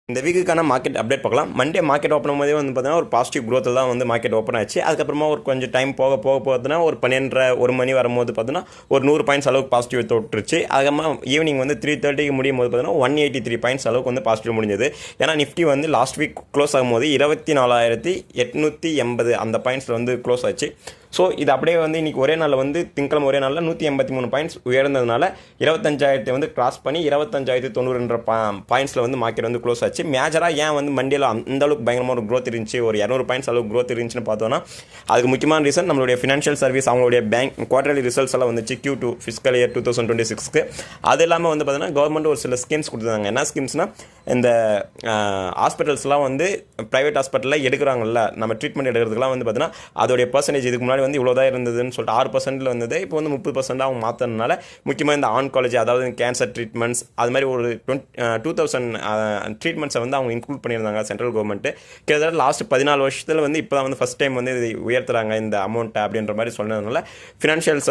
இந்த வீக்குக்கான market update பார்க்கலாம். Monday market open ஆகும்போதே வந்து பார்த்தீங்கன்னா ஒரு பாசிட்டிவ் க்ரோத்தில் தான் வந்து மார்க்கெட் ஓப்பன் ஆச்சு. அதுக்கப்புறமா ஒரு கொஞ்சம் டைம் போக பார்த்தீங்கன்னா ஒரு 12:30 மணி வரும்போது பார்த்தீங்கன்னா ஒரு 100 பாயிண்ட்ஸ் அளவுக்கு பாசிட்டிவ் தொட்டுருச்சு. அதுக்கப்புறமா ஈவினிங் வந்து 3:30 முடியும் போது பார்த்தீங்கன்னா 183 பாயிண்ட்ஸ் அளவுக்கு வந்து பாசிட்டிவ் முடிஞ்சது. ஏன்னா நிஃப்டி வந்து லாஸ்ட் வீக் க்ளோஸ் ஆகும்போது 24,880 அந்த பாயிண்ட்ஸில் வந்து க்ளோஸ் ஆச்சு. ஸோ இது அப்படியே வந்து இன்றைக்கி ஒரே நாளில் வந்து திங்கக்கிழமை ஒரே நாளில் 183 பாயிண்ட்ஸ் உயர்ந்ததுனால 25,000 வந்து கிராஸ் பண்ணி 25,090 பாயிண்ட்ஸில் வந்து மார்க்கெட் வந்து க்ளோஸ் ஆச்சு. மேஜராக ஏன் வந்து மண்டேல அந்த அளவுக்கு பயங்கரமாக ஒரு க்ரோத் இருந்துச்சு, ஒரு 200 பாயிண்ட்ஸ் அளவுக்கு க்ரோத் இருந்துச்சுன்னு பார்த்தோன்னா அதுக்கு முக்கியமான ரீசன் நம்மளுடைய ஃபினான்ஷியல் சர்வீஸ் அவங்களுடைய பேங்க் குவார்டர்லி ரிசல்ட்ஸ் எல்லாம் வந்துச்சு Q2 ஃபிஸ்கல் இயர் 2026க்கு. அது இல்லாமல் வந்து பார்த்தீங்கன்னா கவர்மெண்ட் ஒரு சில ஸ்கீம்ஸ் கொடுத்துருந்தாங்க. என்ன ஸ்கீம்ஸ்னால் இந்த ஹாஸ்பிட்டல்ஸ்லாம் வந்து ப்ரைவேட் ஹாஸ்பிட்டலில் எடுக்கிறாங்கல்ல, நம்ம ட்ரீட்மெண்ட் எடுக்கிறதுக்குலாம் வந்து பார்த்தீங்கன்னா அதோடைய பர்சன்டேஜ் இதுக்கு முன்னாடி வந்து இவ்வளோ தான் இருந்ததுன்னு சொல்லிட்டு 6% வந்தது. இப்போ வந்து 30% அவங்க மாற்றினால முக்கியமாக இந்த ஆன்காலஜி, அதாவது கேன்சர் ட்ரீட்மெண்ட்ஸ், அது மாதிரி ஒரு 2000 ட்ரீட்மெண்ட்ஸை வந்து அவங்க இன்க்ளூட் பண்ணியிருந்தாங்க சென்ட்ரல் கவர்மெண்ட்டு. கிட்டத்தட்ட லாஸ்ட் 14 வருஷத்தில் வந்து இப்போ தான் வந்து ஃபஸ்ட் டைம் வந்து இது உயர்த்துறாங்க இந்த அமௌண்ட்டை அப்படின்ற மாதிரி சொன்னதுனால ஃபினான்ஷியல்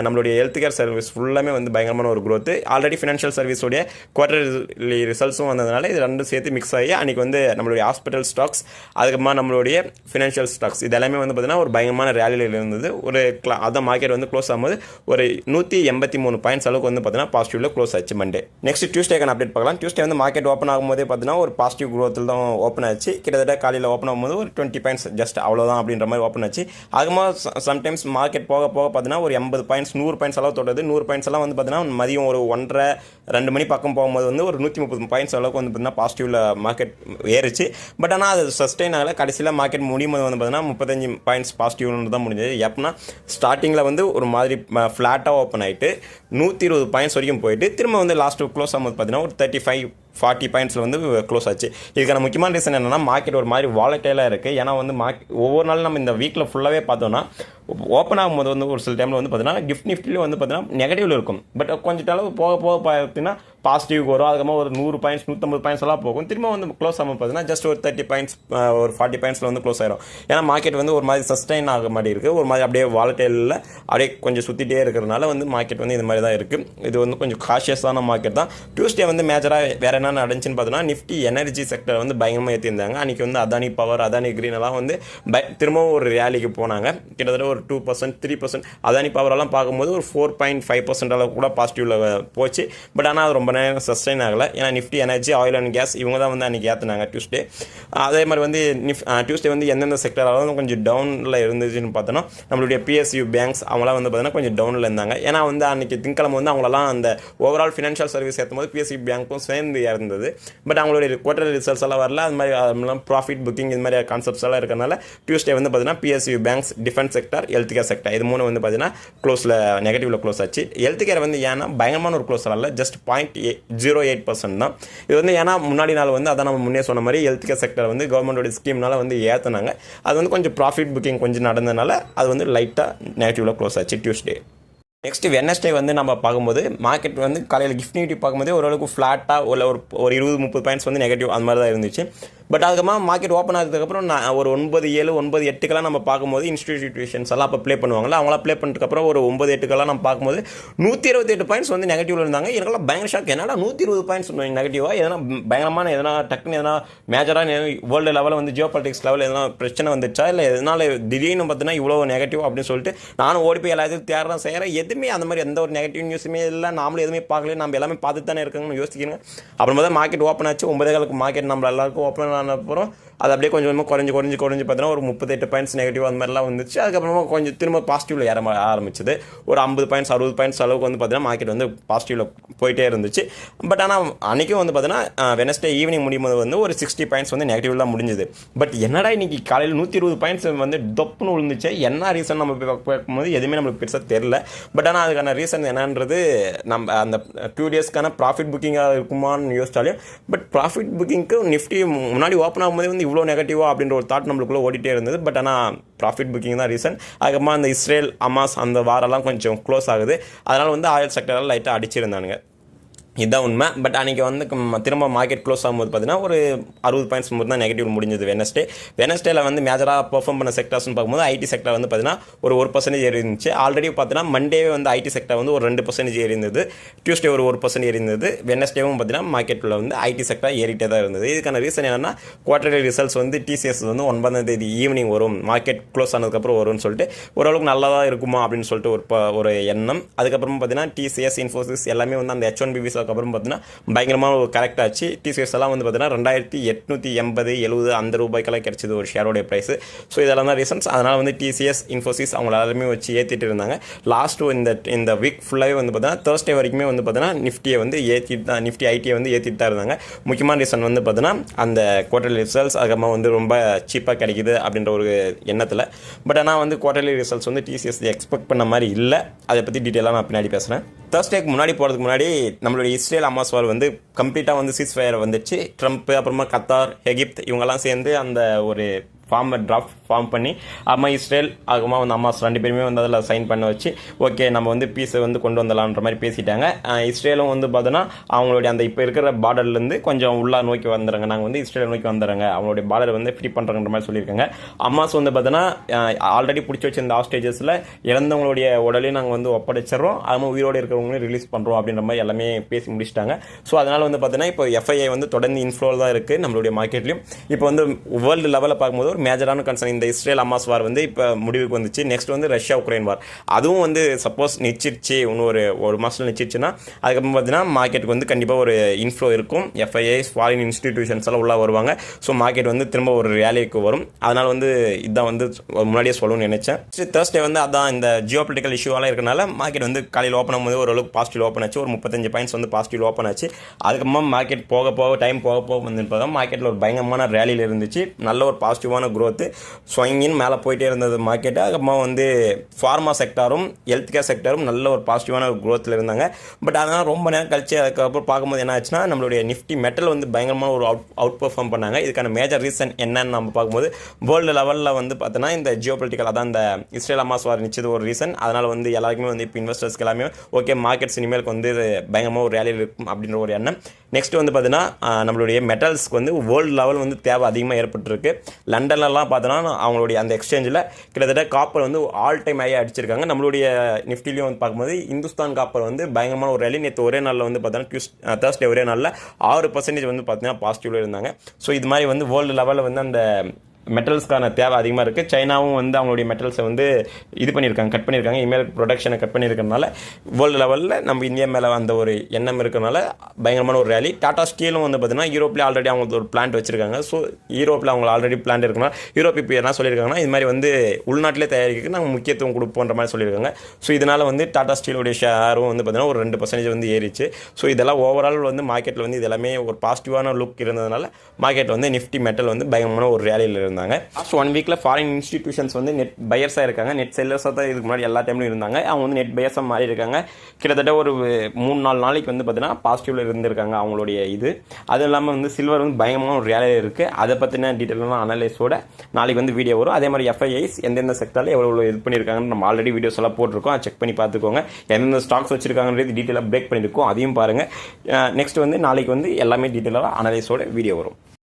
நம்மளுடைய ஹெல்த் கேர் சர்வீஸ் ஃபுல்லாமே வந்து பயங்கரமான ஒரு க்ரோத். ஆல்ரெடி ஃபினான்ஷியல் சர்வீஸோடைய குவார்டர்லி ரிசல்ட்ஸும் வந்ததுனால இது ரெண்டும் சேர்த்து மிக்ஸ் ஆகி அன்றைக்கி வந்து நம்மளுடைய ஹாஸ்பிட்டல் ஸ்டாக்ஸ், அதுக்கப்புறமா நம்மளுடைய ஃபினான்ஷியல் ஸ்டாக்ஸ் இது எல்லாமே வந்து பார்த்திங்கன்னா ஒரு பயங்கரமான ரேலியில் இருந்தது. ஒரு அதான் மார்க்கெட் வந்து க்ளோஸ் ஆகும்போது ஒரு 183 பாயிண்ட்ஸ் அளவுக்கு வந்து பார்த்தீங்கன்னா பாசிட்டிவ்ல க்ளோஸ் ஆச்சு மண்டே. நெக்ஸ்ட் டியூஸ்டேக்கான அப்டேட் பார்க்கலாம். டியூஸ்டே வந்து மார்க்கெட் ஓப்பன் ஆகும்போதே பார்த்தீங்கன்னா ஒரு பாசிட்டிவ் க்ரோத்தில் தான் ஓப்பன் ஆச்சு. கிட்டத்தட்ட காலையில் ஓப்பன் ஆகும்போது ஒரு 20 பாயிண்ட்ஸ் ஜஸ்ட் அவ்வளோதான் அப்படின்ற மாதிரி ஓப்பன் ஆச்சு. அதுமா சம்டைம்ஸ் மார்க்கெட் போக பார்த்தீங்கன்னா ஒரு 80 பாயிண்ட்ஸ் 100 பாயிண்ட்ஸ் அளவு தொடருது. 100 பாயிண்ட்ஸ் எல்லாம் வந்து பார்த்தீங்கன்னா மதியம் ஒரு 1:30-2 மணி பக்கம் போகும்போது வந்து ஒரு 130 பாயிண்ட்ஸ் அளவுக்கு வந்து பார்த்தீங்கன்னா பாசிட்டிவ்ல மார்க்கெட் ஏறிச்சு. பட் ஆனால் அது சஸ்டெயின் ஆகலை. கடைசியில் மார்க்கெட் முடியும் போது வந்து பார்த்தீங்கன்னா 35 பாயிண்ட்ஸ் பாசிட்டிவ்னு தான் முடிஞ்சது. எப்படின்னா ஸ்டார்டிங்கில் வந்து ஒரு மாதிரி ஃப்ளாட்டாக ஓப்பன் ஆகிட்டு 120 பாயிண்ட்ஸ் வரைக்கும் போயிட்டு திரும்ப வந்து லாஸ்ட்டு க்ளோஸ் ஆகும்போது பார்த்தீங்கன்னா ஒரு 35-40 பாயிண்ட்ஸில் வந்து க்ளோஸ் ஆச்சு. இதுக்கான முக்கியமான ரீசன் என்னென்னா மார்க்கெட் ஒரு மாதிரி வாலட்டைலாக இருக்குது. ஏன்னா வந்து ஒவ்வொரு நாளும் நம்ம இந்த வீக்கில் ஃபுல்லாகவே பார்த்தோன்னா ஓப்பன் ஆகும்போது வந்து ஒரு சில டைமில் வந்து பார்த்தீங்கன்னா கிஃப்ட் நிஃப்டிலையும் வந்து பார்த்தீங்கன்னா நெகட்டிவில் இருக்கும். பட் கொஞ்சம் அளவு போக பார்த்தீங்கன்னா பாசிட்டிவ் வரும். அதுக்கப்புறமா ஒரு 100 பாயிண்ட்ஸ் 150 பாயிண்ட்ஸ் எல்லாம் போகும். திரும்ப வந்து க்ளோஸ் ஆகும் பார்த்தீங்கன்னா ஜஸ்ட் ஒரு 30 பாயிண்ட்ஸ் ஒரு 40 பாயிண்ட்ஸில் வந்து க்ளோஸ் ஆயிரும். ஏன்னா மார்க்கெட் வந்து ஒரு மாதிரி சஸ்டைன் ஆக மாதிரி இருக்குது. ஒரு மாதிரி அப்படியே வாலட்டைலில் அப்படியே கொஞ்சம் சுற்றிட்டே இருக்கிறதுனால வந்து மார்க்கெட் வந்து இந்த மாதிரி தான் இருக்குது. இது வந்து கொஞ்சம் காஷியஸான மார்க்கெட் தான். டியூஸ்டே வந்து மேஜராக வேறு என்ன நடந்துச்சுன்னு பார்த்தோன்னா நிஃப்டி எனர்ஜி செக்டர் வந்து பயங்கரமாக ஏற்றிருந்தாங்க. அன்றைக்கி வந்து அதானி பவர், அதானி கிரீன் எல்லாம் வந்து திரும்பவும் ஒரு ரேலிக்கு போனாங்க. கிட்டத்தட்ட ஒரு 2%, 3%. அதானி பவரெல்லாம் பார்க்கும்போது ஒரு 4.5% அளவுக்கு கூட பாசிட்டிவில் போச்சு. பட் ஆனால் அது ரொம்ப நேரம் சஸ்டைன் ஆகலை. ஏன்னா Nifty energy, oil and gas இவங்க தான் வந்து அன்றைக்கி ஏற்றினாங்க டியூஸ்டே. அதே மாதிரி வந்து டியூஸ்டே வந்து எந்தெந்த செக்டராலும் கொஞ்சம் டவுனில் இருந்துச்சுன்னு பார்த்தோன்னா நம்மளுடைய PSU பேங்க்ஸ் அவங்களாம் வந்து பார்த்தீங்கன்னா கொஞ்சம் டவுனில் இருந்தாங்க. ஏன்னா வந்து அன்றைக்கி திங்கக்கிழமை வந்து அவங்களெல்லாம் அந்த ஓவரால் ஃபினான்ஷியல் சர்வீஸ் ஏற்றும் போது PSU பேங்க்கும் சேர்ந்து இருந்தது. பட் அவங்களுடைய குவார்டர் ரிசல்ட்ஸ் எல்லாம் வரல. அது மாதிரி ப்ராஃபிட் புக்கிங் இது மாதிரி கான்செப்ட்ஸ் எல்லாம் இருக்கிறனால டியூஸ்டே வந்து பார்த்தீங்கன்னா PSU banks, defence sector, health care sector இது 3 வந்து பார்த்தீங்கன்னா க்ளோஸில் நெகட்டிவில் க்ளோஸ் ஆச்சு. ஹெல்த் கேர் வந்து ஏன்னா பயங்கரமான ஒரு க்ளோஸ் வரல, ஜஸ்ட் 0.08% தான். இது வந்து ஏன்னா முன்னாடி நாள் வந்து அதான் நம்ம முன்னே சொன்ன மாதிரி ஹெல்த் கேர் செக்டர் வந்து கவர்மெண்டோட ஸ்கீம்னால வந்து ஏற்றினாங்க. அது வந்து கொஞ்சம் ப்ராஃபிட் புக்கிங் கொஞ்சம் நடந்ததுனால அது வந்து லைட்டாக நெகட்டிவில் க்ளோஸ் ஆச்சு டியூஸ்டே. நெக்ஸ்ட் வெட்னஸ்டே வந்து நம்ம பார்க்கும்போது மார்க்கெட் வந்து காலையில் கிஃப்ட் நிஃப்டி பார்க்கும்போது ஓரளவுக்கு ஃப்ளாட்டாக ஒரு 20-30 பாயிண்ட்ஸ் வந்து நெகட்டிவ் அது மாதிரி தான் இருந்துச்சு. பட் அதுக்கப்புறமா மார்க்கெட் ஓப்பன் ஆகிறதுக்கப்புறம் ஒரு 9-7, 9-8 நம்ம பார்க்கும்போது இன்ஸ்டிடியூஷன்ஸ் எல்லாம் அப்போ ப்ளே பண்ணுவாங்களா, அவங்களாம் ப்ளே பண்ணுறதுக்கப்புறம் ஒரு 9-8 நம்ம பார்க்கும்போது 128 பாயிண்ட்ஸ் வந்து நெகட்டிவில் இருந்தாங்க. எனக்கெல்லாம் பயங்கர ஷாக். என்னடா 120 பாயிண்ட்ஸ் நெகட்டிவாக எதனா பயங்கரமான எதனா டக்குன்னு எதனா மேஜராக வேர்ல்டு லெவலில் வந்து ஜியோ பாலிட்டிக்ஸ் லெவலில் எதனா பிரச்சனை வந்துச்சா, இல்லை எதனால திடீர்னு பார்த்தீங்கன்னா இவ்வளோ நெகட்டிவ் அப்படின்னு சொல்லிட்டு நானும் ஓடி போய் எல்லாத்தையும் தேடுறேன் செய்கிறேன். எதுவுமே அந்த மாதிரி எந்த ஒரு நெகட்டிவ் நியூஸுமே இல்லை. நாமளும் எதுவுமே பார்க்கல, நம்ம எல்லாமே பார்த்துட்டு தானே இருக்கணும்னு யோசிக்கிறேன். அப்புறமா தான் மார்க்கெட் ஓப்பன் ஆச்சு. 9 மார்க்கெட் நம்ம எல்லாருக்கும் ஓப்பன் ஆன அப்புறம் அது அப்படியே கொஞ்சம் கொஞ்சமாக குறைஞ்சு பார்த்தீங்கன்னா ஒரு 38 பாயிண்ட்ஸ் நெகட்டிவ் அந்த மாதிரிலாம் வந்துச்சு. அதுக்கப்புறமா கொஞ்சம் திரும்ப பாசிட்டிவில் ஏற ஆரம்பிச்சது. ஒரு 50 பாயிண்ட்ஸ் 60 பாயிண்ட்ஸ் அளவுக்கு வந்து பார்த்தீங்கன்னா மார்க்கெட் வந்து பாசிட்டிவில் போயிட்டே இருந்துச்சு. பட் ஆனால் அன்றைக்கும் வந்து பார்த்தீங்கன்னா வெனஸ்டே ஈவினிங் முடியும் போது வந்து ஒரு 60 பாயிண்ட்ஸ் வந்து நெகட்டிவ் தான் முடிஞ்சுது. பட் என்னடா இன்றைக்கி காலையில் 120 பாயிண்ட்ஸ் வந்து டொப்புன்னு விழுந்துச்சு. என்ன ரீசன் நம்ம பார்க்கும்போது எதுவுமே நம்மளுக்கு பெருசாக தெரில. பட் ஆனால் அதுக்கான ரீசன் என்னன்றது நம்ம அந்த 2 டேஸ்க்கான ப்ராஃபிட் புக்கிங்காக இருக்குமான்னு யோசிச்சாலையும் பட் ப்ராஃபிட் புக்கிங்க்கு நிஃப்டி முன்னாடி ஓப்பன் ஆகும்போது வந்து இவ்வளோ நெகட்டிவா அப்படின்ற ஒரு தாட் நம்மளுக்குள்ளே ஓடிட்டே இருந்தது. பட் ஆனால் ப்ராஃபிட் புக்கிங் தான் ரீசன். அதுக்கப்புறமா அந்த இஸ்ரேல், அமாஸ் அந்த வாரெல்லாம் கொஞ்சம் க்ளோஸ் ஆகுது. அதனால் வந்து ஆயில் செக்டரெல்லாம் லைட்டாக அடிச்சிருந்தானுங்க. இதுதான் உண்மை. பட் அன்றைக்கி வந்து திரும்ப மார்க்கெட் க்ளோஸ் ஆகும்போது பார்த்தீங்கன்னா ஒரு 60 பாயிண்ட்ஸ் மட்டும் தான் நெகட்டிவ் முடிஞ்சது வெனஸ்டேல வந்து மேஜராக பெர்ஃபார்ம் பண்ண செக்டர்ஸ்னு பார்க்கும்போது ஐடி செக்டர் வந்து பார்த்தீங்கன்னா ஒரு 1% ஏறி இருந்துச்சு. ஆல்ரெடி பார்த்தீங்கன்னா மண்டேவே வந்து ஐடி செக்டர் வந்து ஒரு 2% ஏறி இருந்தது, டியூஸ்டே ஒரு 1% ஏறி இருந்தது, வெனஸ்டேவும் பார்த்தீங்கன்னா மார்க்கெட்டில் வந்து ஐடி செக்டர் ஏறிட்டே தான் இருந்தது. இதுக்கான ரீசன் என்னென்னா குவார்டர்லி ரிசல்ட்ஸ் வந்து டிசிஎஸ் வந்து 9ஆம் தேதி ஈவினிங் வரும், மார்க்கெட் க்ளோஸ் ஆனதுக்கப்புறம் வரும்னு சொல்லிட்டு ஓரளவுக்கு நல்லா தான் இருக்குமா அப்படின்னு சொல்லிட்டு ஒரு எண்ணம். அதுக்கப்புறம் பார்த்தீங்கன்னா டிசிஎஸ் இன்ஃபோசிஸ் எல்லாமே வந்து அந்த H1B விசா அப்புறம் பார்த்தீங்கன்னா பயங்கரமாக ஒரு கரெக்ட் ஆச்சு. டிசிஎஸ் எல்லாம் வந்து பார்த்தீங்கன்னா 2880-70 அந்த ரூபாய்க்கெல்லாம் கிடைச்சது ஒரு ஷேரோடைய ப்ரைஸ். ஸோ இதெல்லாம் தான் ரீசன்ஸ். அதனால் வந்து டிசிஎஸ் இன்ஃபோசிஸ் அவங்கள எல்லாருமே வச்சு ஏற்றிட்டு இருந்தாங்க. லாஸ்ட்டு இந்த வீக் ஃபுல்லாகவே வந்து பார்த்தீங்கன்னா தேர்ஸ்டே வரைக்குமே வந்து பார்த்தீங்கன்னா நிஃப்டியை வந்து நிஃப்டி ஐடியை வந்து ஏற்றிட்டு தான் இருந்தாங்க. முக்கியமான ரீசன் வந்து பார்த்தீங்கன்னா அந்த குவார்டர்லி ரிசல்ட்ஸ் அதுக்கப்புறமா வந்து ரொம்ப சீப்பாக கிடைக்குது அப்படின்ற ஒரு எண்ணத்தில். பட் ஆனால் வந்து குவார்டர்லி ரிசல்ட்ஸ் வந்து டிசிஎஸ் எக்ஸ்பெக்ட் பண்ண மாதிரி இல்லை. அதை பற்றி டீட்டெயிலாக நான் பின்னாடி பேசுகிறேன். தேர்ஸ்டேக்கு முன்னாடி போகிறதுக்கு முன்னாடி நம்மளுடைய இஸ்ரேல் ஹமாஸ் வார் வந்து கம்ப்ளீட்டாக வந்து சீஸ் ஃபயர் வந்துச்சு. ட்ரம்ப் அப்புறமா கத்தார், எகிப்த் இவங்கெல்லாம் சேர்ந்து அந்த ஒரு டிராஃப்ட் ஃபார்ம் பண்ணி இஸ்ரேல் அதுமா வந்து ஹமாஸ் 2 பேருமே வந்து அதில் சைன் பண்ண வச்சு ஓகே நம்ம வந்து பீஸை வந்து கொண்டு வந்துடலான்ற மாதிரி பேசிட்டாங்க. இஸ்ரேலும் வந்து பார்த்தோன்னா அவங்களுடைய அந்த இப்போ இருக்கிற பார்டர்லேருந்து கொஞ்சம் உள்ளே நோக்கி வந்துடுறாங்க, நாங்கள் வந்து இஸ்ரேலை நோக்கி வந்துடுறாங்க, அவங்களுடைய பார்டரை வந்து ஃப்ரீ பண்ணுறன்ற மாதிரி சொல்லியிருக்காங்க. ஹமாஸ் வந்து பார்த்தோன்னா ஆல்ரெடி பிடிச்சி வச்சிருந்த ஹாஸ்டேஜஸில் இறந்தவங்களுடைய உடலையும் நாங்கள் வந்து ஒப்படைச்சிடறோம், அதுவும் உயிரோடு இருக்கிறவங்களையும் ரிலீஸ் பண்ணுறோம் அப்படின்ற மாதிரி எல்லாமே பேசி முடிச்சிட்டாங்க. ஸோ அதனால் வந்து பார்த்தோன்னா இப்போ எஃப்ஐஐ வந்து தொடர்ந்து இன்ஃப்ளோவில் தான் இருக்குது நம்மளுடைய மார்க்கெட்லையும். இப்போ வந்து வேர்ல்டு லெவலில் பார்க்கும்போது ஒரு மேஜரான கன்சர்ன் இந்த இஸ்ரேல் ஹமாஸ் வார் வந்து இப்போ முடிவுக்கு வந்துச்சு. நெக்ஸ்ட் வந்து ரஷ்யா உக்ரைன் வார், அதுவும் வந்து சப்போஸ் நிச்சிருச்சு இன்னும் ஒரு மாதத்தில் நிச்சிருச்சுன்னா அதுக்கப்புறம் பார்த்தீங்கன்னா மார்க்கெட்டுக்கு வந்து கண்டிப்பாக ஒரு இன்ஃப்ளோ இருக்கும். எஃப்ஐஐஸ் ஃபாரின் இன்ஸ்டிடியூஷன்ஸ் எல்லாம் உள்ளே வருவாங்க. ஸோ மார்க்கெட் வந்து திரும்ப ஒரு ரேலிக்கு வரும். அதனால் வந்து இதான் வந்து முன்னாடியே சொல்லணும்னு நினைச்சேன். தேர்ஸ்டே வந்து அதான் இந்த ஜியோ பொலிட்டிக்கல் இஷ்யூவாலாம் இருக்கனால மார்க்கெட் வந்து காலையில் ஓப்பன் ஆகும்போது ஓரளவுக்கு பாசிட்டிவ் ஓப்பன் ஆச்சு. ஒரு 35 பாயிண்ட்ஸ் வந்து பாசிட்டிவ் ஓப்பன் ஆச்சு. அதுக்கப்புறமா மார்க்கெட் டைம் போக போக வந்து மார்க்கெட்டில் ஒரு பயங்கரமான ரேலியில் இருந்துச்சு. நல்ல ஒரு பாசிட்டிவான growth ஸ்விங்கின்னு மேலே போயிட்டே இருந்தது மார்க்கெட்டு. அதுக்கப்புறமா வந்து ஃபார்மா செக்டாரும் ஹெல்த் கேர் செக்டாரும் நல்ல ஒரு பாசிட்டிவான ஒரு growthல இருந்தாங்க. பட் அதனால் ரொம்ப நேரம் கழிச்சு அதுக்கப்புறம் பார்க்கும்போது என்ன ஆச்சுன்னா நம்மளுடைய நிஃப்டி மெட்டல் வந்து பயங்கரமான ஒரு அவுட் பெர்ஃபார்ம் பண்ணாங்க. இதுக்கான மேஜர் ரீசன் என்னன்னு நம்ம பார்க்கும்போது வேர்ல்டு லெவலில் வந்து பார்த்தோன்னா இந்த ஜியோ பொலிட்டிக்கல் அதான் இந்த இஸ்ரேல் ஹமாஸ் வார் நிச்சது ஒரு ரீசன். அதனால் வந்து எல்லாருக்குமே வந்து இப்போ இன்வெஸ்டர்ஸ்க்கு எல்லாமே ஓகே மார்க்கெட்ஸ் இனிமேலுக்கு வந்து பயங்கரமாக ஒரு ரேலியில் இருக்கும் அப்படின்ற ஒரு எண்ணம். நெக்ஸ்ட் வந்து பார்த்தீங்கன்னா நம்மளுடைய மெட்டல்ஸ்க்கு வந்து வேர்ல்டு லெவல் வந்து தேவை அதிகமாக ஏற்பட்டுருக்கு. லண்டன்லலாம் பார்த்தோன்னா அவங்களுடைய அந்த எக்ஸ்சேஞ்சில் கிட்டத்தட்ட காப்பர் வந்து ஆல் டைம் ஹை அடிச்சிருக்காங்க. நம்மளுடைய நிஃப்டிலையும் வந்து பார்க்கும்போது இந்துஸ்தான் காப்பர் வந்து பயங்கரமான ஒரு ரேலி நேற்று ஒரே நாளில் வந்து பார்த்தோன்னா தேர்ஸ்டே ஒரே நாளில் 6% வந்து பார்த்தீங்கன்னா பாசிட்டிவ்ல இருந்தாங்க. ஸோ இது மாதிரி வந்து வேர்ல்டு லெவலில் வந்து அந்த மெட்டல்ஸ்க்கான தேவை அதிகமாக இருக்குது. சைனாவும் வந்து அவங்களுடைய மெட்டல்ஸை வந்து கட் பண்ணியிருக்காங்க. இமெயில் ப்ரொடக்ஷனை கட் பண்ணியிருக்கிறதுனால வேர்ல்டு லெவலில் நம்ம இந்தியா மேலே அந்த ஒரு எண்ணம் இருக்கிறனால பயங்கரமான ஒரு ரேலி. டாடா ஸ்டீலும் வந்து பார்த்தீங்கன்னா யூரோப்பில் ஆல்ரெடி அவங்க ஒரு பிளான்ட் வச்சிருக்காங்க. ஸோ யூரோப்பில் அவங்க ஆல்ரெடி பிளான்ட் இருக்கனால யூரோப் இப்போ என்ன சொல்லியிருக்காங்கன்னா இது மாதிரி வந்து உள்நாட்டிலே தயாரிக்கிறதுக்கு நாங்கள் முக்கியத்துவம் கொடுப்போன்ற மாதிரி சொல்லியிருக்காங்க. ஸோ இதனால் வந்து டாடா ஸ்டீலுடைய ஷேரும் வந்து பார்த்தீங்கன்னா ஒரு 2% வந்து ஏறிச்சு. ஸோ இதெல்லாம் ஓவரால் வந்து மார்க்கெட்டில் வந்து இது எல்லாமே ஒரு பாசிட்டிவான லுக் இருந்ததுனால மார்க்கெட் வந்து நிஃப்டி மெட்டல் வந்து பயங்கரமான ஒரு ரேலியில் இருந்தாங்க. லாஸ்ட் 1 வீக்ல ஃபாரின் இன்ஸ்டிடியூஷன்ஸ் வந்து நெட் பையர்ஸாக இருக்காங்க. நெட் செல்லர்ஸாக தான் இதுக்கு முன்னாடி எல்லா டைம்லையும் இருந்தாங்க. அவங்க வந்து நெட் பையர்ஸாக மாறி இருக்காங்க. கிட்டத்தட்ட ஒரு 3-4 நாளைக்கு வந்து பார்த்தீங்கன்னா பாசிட்டிவ்ல இருந்திருக்காங்க அவங்களுடைய இது. அதுவும் இல்லாமல் வந்து சில்வர் வந்து பயங்கரமான ஒரு ரேலியில் இருக்குது. அதை பற்றின டீட்டெயிலான அனலைஸோட நாளைக்கு வந்து வீடியோ வரும். அதே மாதிரி எஃப்ஐஐஸ் எந்தெந்த செக்டரில் எவ்வளோ இது பண்ணியிருக்காங்கன்னு நம்ம ஆல்ரெடி வீடியோஸ் எல்லாம் போட்டிருக்கோம். அதை செக் பண்ணி பார்த்துக்கோங்க. எந்தெந்த ஸ்டாக்ஸ் வச்சிருக்காங்கன்றது டீட்டெயிலாக பிரேக் பண்ணியிருக்கோம், அதையும் பாருங்கள். நெக்ஸ்ட் வந்து நாளைக்கு வந்து எல்லாமே டீட்டெயிலாக அனலைஸோட வீடியோ வரும்.